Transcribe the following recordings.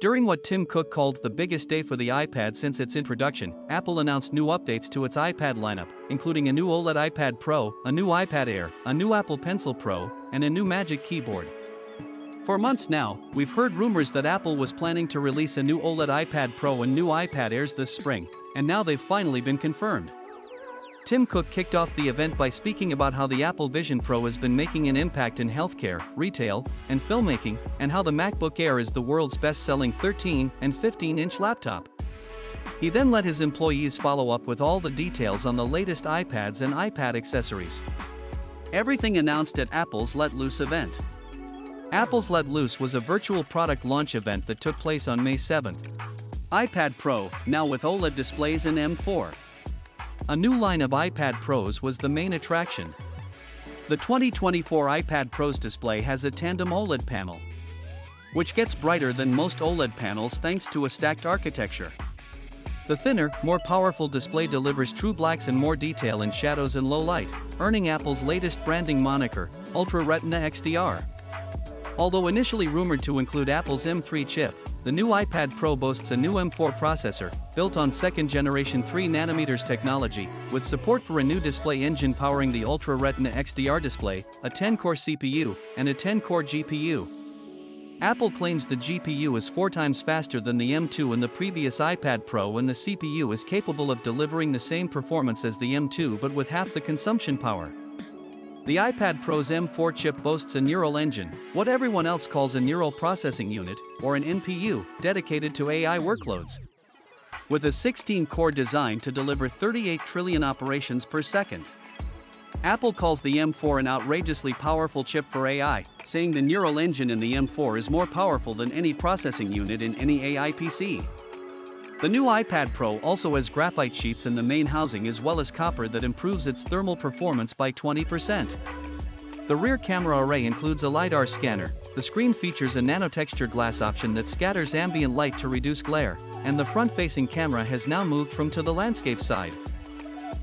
During what Tim Cook called the biggest day for the iPad since its introduction, Apple announced new updates to its iPad lineup, including a new OLED iPad Pro, a new iPad Air, a new Apple Pencil Pro, and a new Magic Keyboard. For months now, we've heard rumors that Apple was planning to release a new OLED iPad Pro and new iPad Airs this spring, and now they've finally been confirmed. Tim Cook kicked off the event by speaking about how the Apple Vision Pro has been making an impact in healthcare, retail, and filmmaking, and how the MacBook Air is the world's best-selling 13 and 15-inch laptop. He then let his employees follow up with all the details on the latest iPads and iPad accessories. Everything announced at Apple's Let Loose event. Apple's Let Loose was a virtual product launch event that took place on May 7th. iPad Pro, now with OLED displays and M4. A new line of iPad Pros was the main attraction. The 2024 iPad Pro's display has a tandem OLED panel, which gets brighter than most OLED panels thanks to a stacked architecture. The thinner, more powerful display delivers true blacks and more detail in shadows and low light, earning Apple's latest branding moniker, Ultra Retina XDR. Although initially rumored to include Apple's M3 chip, the new iPad Pro boasts a new M4 processor, built on second-generation 3nm technology, with support for a new display engine powering the Ultra Retina XDR display, a 10-core CPU, and a 10-core GPU. Apple claims the GPU is 4 times faster than the M2 in the previous iPad Pro, and the CPU is capable of delivering the same performance as the M2 but with half the consumption power. The iPad Pro's M4 chip boasts a neural engine, what everyone else calls a neural processing unit, or an NPU, dedicated to AI workloads. With a 16-core design to deliver 38 trillion operations per second. Apple calls the M4 an outrageously powerful chip for AI, saying the neural engine in the M4 is more powerful than any processing unit in any AI PC. The new iPad Pro also has graphite sheets in the main housing as well as copper that improves its thermal performance by 20%. The rear camera array includes a LiDAR scanner, the screen features a nanotextured glass option that scatters ambient light to reduce glare, and the front-facing camera has now moved from to the landscape side,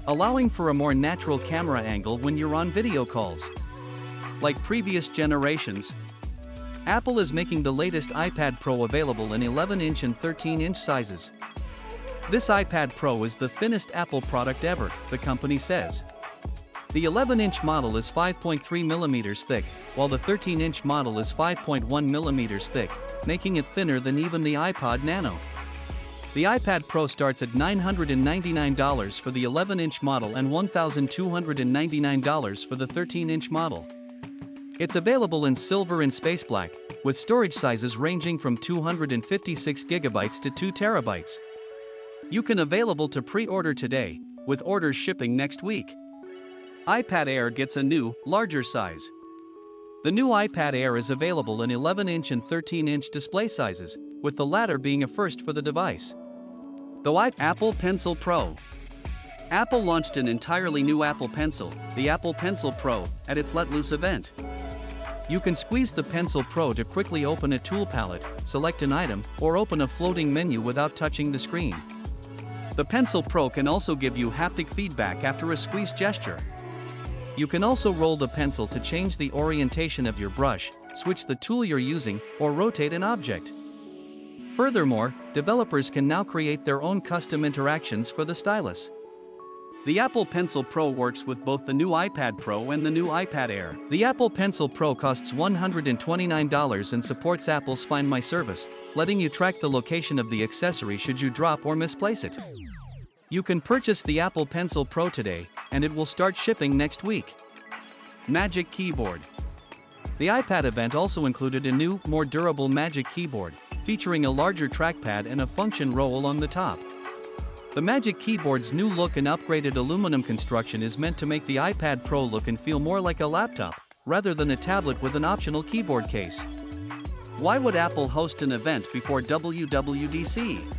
allowing for a more natural camera angle when you're on video calls. Like previous generations, Apple is making the latest iPad Pro available in 11-inch and 13-inch sizes. This iPad Pro is the thinnest Apple product ever, the company says. The 11-inch model is 5.3mm thick, while the 13-inch model is 5.1mm thick, making it thinner than even the iPod Nano. The iPad Pro starts at $999 for the 11-inch model and $1,299 for the 13-inch model. It's available in silver and space black, with storage sizes ranging from 256 GB to 2 TB. You can available to pre-order today, with orders shipping next week. iPad Air gets a new, larger size. The new iPad Air is available in 11-inch and 13-inch display sizes, with the latter being a first for the device. Apple Pencil Pro. Apple launched an entirely new Apple Pencil, the Apple Pencil Pro, at its Let Loose event. You can squeeze the Pencil Pro to quickly open a tool palette, select an item, or open a floating menu without touching the screen. The Pencil Pro can also give you haptic feedback after a squeeze gesture. You can also roll the pencil to change the orientation of your brush, switch the tool you're using, or rotate an object. Furthermore, developers can now create their own custom interactions for the stylus. The Apple Pencil Pro works with both the new iPad Pro and the new iPad Air. The Apple Pencil Pro costs $129 and supports Apple's Find My service, letting you track the location of the accessory should you drop or misplace it. You can purchase the Apple Pencil Pro today, and it will start shipping next week. Magic Keyboard. The iPad event also included a new, more durable Magic Keyboard, featuring a larger trackpad and a function roll on the top. The Magic Keyboard's new look and upgraded aluminum construction is meant to make the iPad Pro look and feel more like a laptop, rather than a tablet with an optional keyboard case. Why would Apple host an event before WWDC?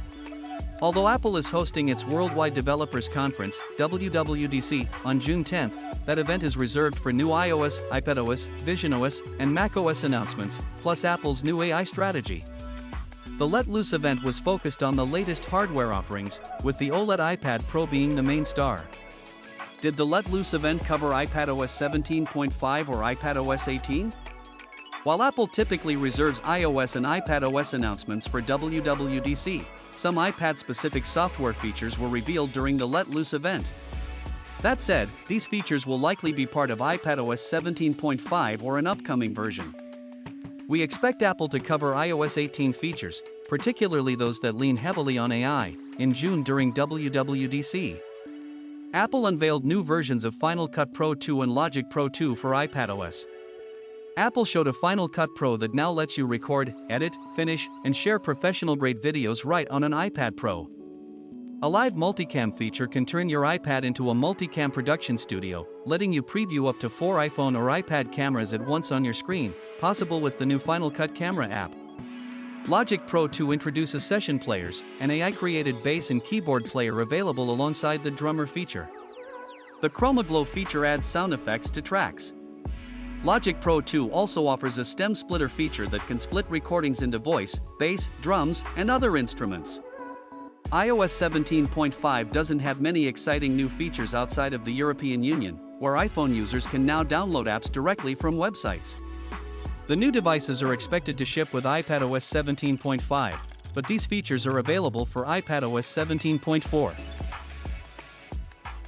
Although Apple is hosting its Worldwide Developers Conference, WWDC, on June 10th, that event is reserved for new iOS, iPadOS, visionOS, and macOS announcements, plus Apple's new AI strategy. The Let Loose event was focused on the latest hardware offerings, with the OLED iPad Pro being the main star. Did the Let Loose event cover iPadOS 17.5 or iPadOS 18? While Apple typically reserves iOS and iPadOS announcements for WWDC, some iPad-specific software features were revealed during the Let Loose event. That said, these features will likely be part of iPadOS 17.5 or an upcoming version. We expect Apple to cover iOS 18 features, particularly those that lean heavily on AI, in June during WWDC. Apple unveiled new versions of Final Cut Pro 2 and Logic Pro 2 for iPadOS. Apple showed a Final Cut Pro that now lets you record, edit, finish, and share professional-grade videos right on an iPad Pro. A live multicam feature can turn your iPad into a multicam production studio, letting you preview up to 4 iPhone or iPad cameras at once on your screen, possible with the new Final Cut Camera app. Logic Pro 2 introduces session players, an AI-created bass and keyboard player available alongside the drummer feature. The Chroma Glow feature adds sound effects to tracks. Logic Pro 2 also offers a stem splitter feature that can split recordings into voice, bass, drums, and other instruments. iOS 17.5 doesn't have many exciting new features outside of the European Union, where iPhone users can now download apps directly from websites. The new devices are expected to ship with iPadOS 17.5, but these features are available for iPadOS 17.4.